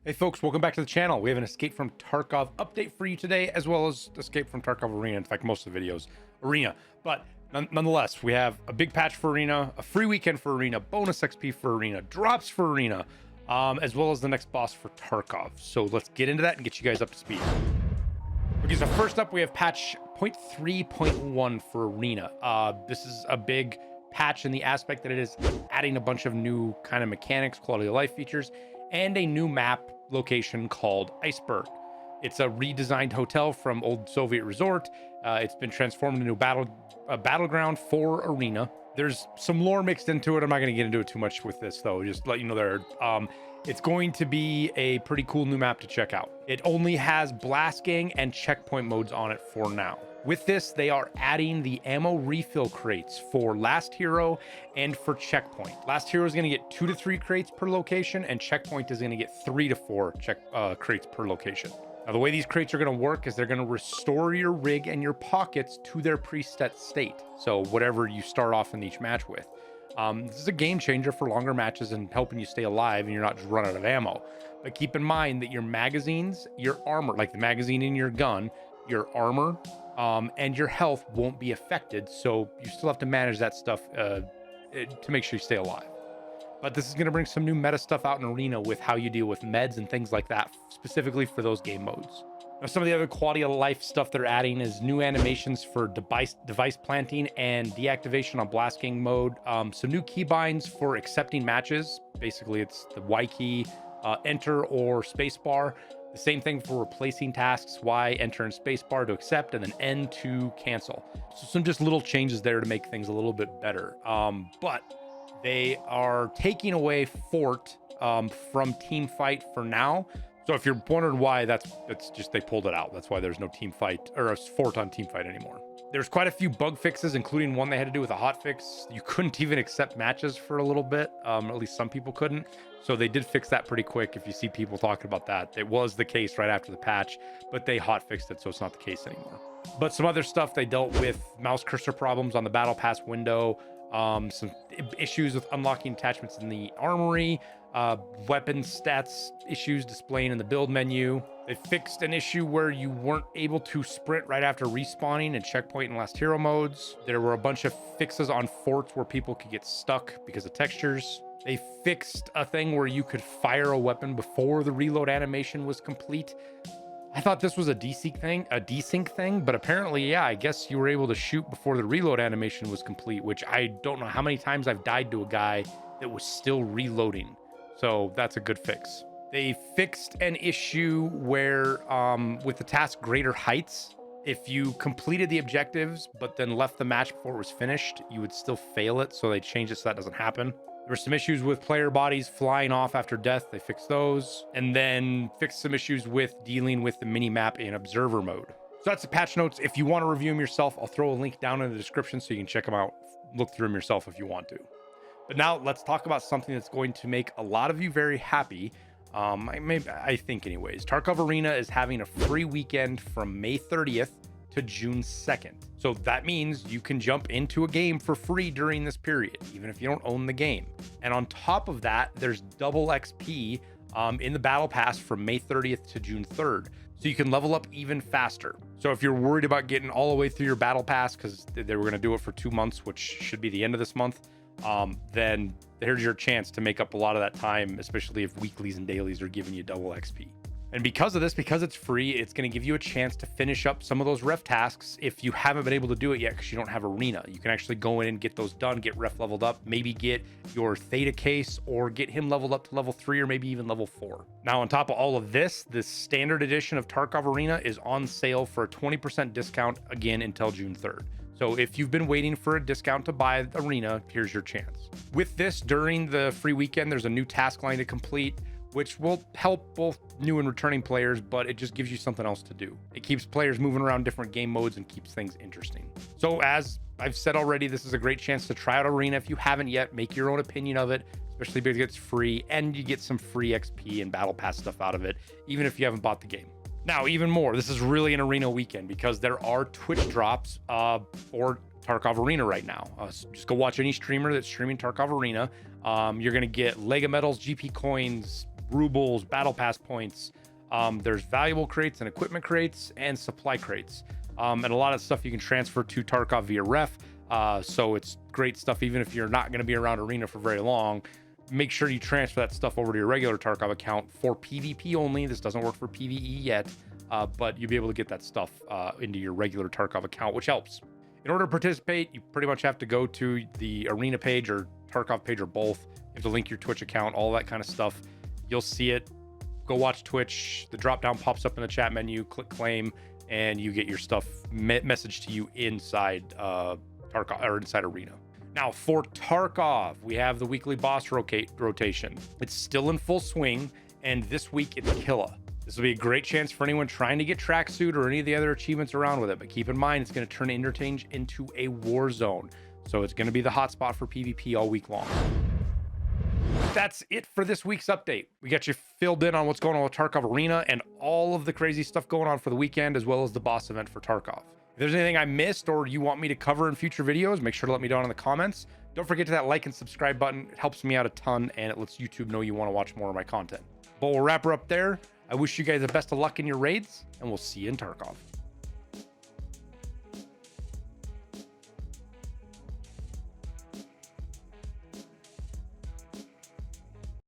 Hey folks, welcome back to the channel. We have an Escape from Tarkov update for you today, as well as Escape from Tarkov Arena. In fact, most of the videos, Arena. But nonetheless, we have a big patch for Arena, a free weekend for Arena, bonus XP for Arena, drops for Arena, as well as the next boss for Tarkov. So let's get into that and get you guys up to speed. Okay, so first up, we have patch 0.3.1 for Arena. This is a big patch in the aspect that it is adding a bunch of new kind of mechanics, quality of life features, and a new map location called Iceberg. It's a redesigned hotel from old Soviet resort. It's been transformed into a battleground for Arena. There's some lore mixed into it. I'm not going to get into it too much with this though. Just to let you know it's going to be a pretty cool new map to check out. It only has blast gang and checkpoint modes on it for now. With this, they are adding the ammo refill crates for Last Hero and for Checkpoint. Last Hero is going to get 2 to 3 crates per location, and Checkpoint is going to get 3 to 4 crates per location. Now, the way these crates are going to work is they're going to restore your rig and your pockets to their preset state. So whatever you start off in each match with. This is a game changer for longer matches and helping you stay alive and you're not just run out of ammo. But keep in mind that your magazines, your armor, like the magazine in your gun, your armor, and your health won't be affected, so you still have to manage that stuff to make sure you stay alive. But this is going to bring some new meta stuff out in Arena with how you deal with meds and things like that, specifically for those game modes. Now, some of the other quality of life stuff they're adding is new animations for device planting and deactivation on blast gang mode. Some new keybinds for accepting matches. Basically, it's the Y key, enter, or spacebar. The same thing for replacing tasks, Y, enter, and spacebar to accept, and then N to cancel. So some just little changes there to make things a little bit better. But they are taking away Fort from team fight for now. So if you're wondering why, that's just they pulled it out. That's why there's no team fight or a Fort on team fight anymore. There's quite a few bug fixes, including one they had to do with a hot fix. You couldn't even accept matches for a little bit. At least some people couldn't. So they did fix that pretty quick. If you see people talking about that, it was the case right after the patch, but they hot fixed it, so it's not the case anymore. But some other stuff, they dealt with mouse cursor problems on the battle pass window, some issues with unlocking attachments in the armory, weapon stats issues displaying in the build menu. They fixed an issue where you weren't able to sprint right after respawning in Checkpoint and Last Hero modes. There were a bunch of fixes on forts where people could get stuck because of textures. They fixed a thing where you could fire a weapon before the reload animation was complete. I thought this was a desync thing, but apparently, yeah, I guess you were able to shoot before the reload animation was complete, which I don't know how many times I've died to a guy that was still reloading. So that's a good fix. They fixed an issue where with the task Greater Heights, if you completed the objectives, but then left the match before it was finished, you would still fail it. So they changed it so that doesn't happen. There were some issues with player bodies flying off after death. They fixed those, and then fixed some issues with dealing with the mini map in observer mode. So that's the patch notes. If you want to review them yourself, I'll throw a link down in the description so you can check them out, look through them yourself if you want to. But now let's talk about something that's going to make a lot of you very happy. I think anyways. Tarkov Arena is having a free weekend from May 30th to June 2nd. So that means you can jump into a game for free during this period, even if you don't own the game. And on top of that, there's double XP in the battle pass from May 30th to June 3rd. So you can level up even faster. So if you're worried about getting all the way through your battle pass, because they were going to do it for 2 months, which should be the end of this month, then here's your chance to make up a lot of that time, especially if weeklies and dailies are giving you double XP. And because of this, because it's free, it's going to give you a chance to finish up some of those ref tasks if you haven't been able to do it yet because you don't have Arena. You can actually go in and get those done, get ref leveled up, maybe get your Theta case or get him leveled up to level 3 or maybe even level 4. Now, on top of all of this, the standard edition of Tarkov Arena is on sale for a 20% discount again until June 3rd. So if you've been waiting for a discount to buy Arena, here's your chance. With this, during the free weekend, there's a new task line to complete, which will help both new and returning players, but it just gives you something else to do. It keeps players moving around different game modes and keeps things interesting. So as I've said already, this is a great chance to try out Arena if you haven't yet. Make your own opinion of it, especially because it's free and you get some free XP and battle pass stuff out of it, even if you haven't bought the game. Now, even more, this is really an Arena weekend because there are Twitch drops for Tarkov Arena right now. So just go watch any streamer that's streaming Tarkov Arena. You're going to get Lego medals, GP coins, rubles, battle pass points. There's valuable crates and equipment crates and supply crates. And a lot of stuff you can transfer to Tarkov via ref. So it's great stuff even if you're not going to be around Arena for very long. Make sure you transfer that stuff over to your regular Tarkov account for PvP only. This doesn't work for PvE yet, but you'll be able to get that stuff into your regular Tarkov account, which helps. In order to participate, you pretty much have to go to the Arena page or Tarkov page or both. You have to link your Twitch account, all that kind of stuff. You'll see it. Go watch Twitch. The drop down pops up in the chat menu. Click claim, and you get your stuff messaged to you inside Tarkov or inside Arena. Now for Tarkov, we have the weekly boss rotation. It's still in full swing, and this week it's Killa. This will be a great chance for anyone trying to get tracksuit or any of the other achievements around with it. But keep in mind, it's going to turn Interchange into a war zone. So it's going to be the hotspot for PvP all week long. That's it for this week's update. We got you filled in on what's going on with Tarkov Arena and all of the crazy stuff going on for the weekend, as well as the boss event for Tarkov. If there's anything I missed or you want me to cover in future videos, make sure to let me know in the comments. Don't forget to that like and subscribe button. It helps me out a ton, and it lets YouTube know you want to watch more of my content. But we'll wrap her up there. I wish you guys the best of luck in your raids, and we'll see you in Tarkov.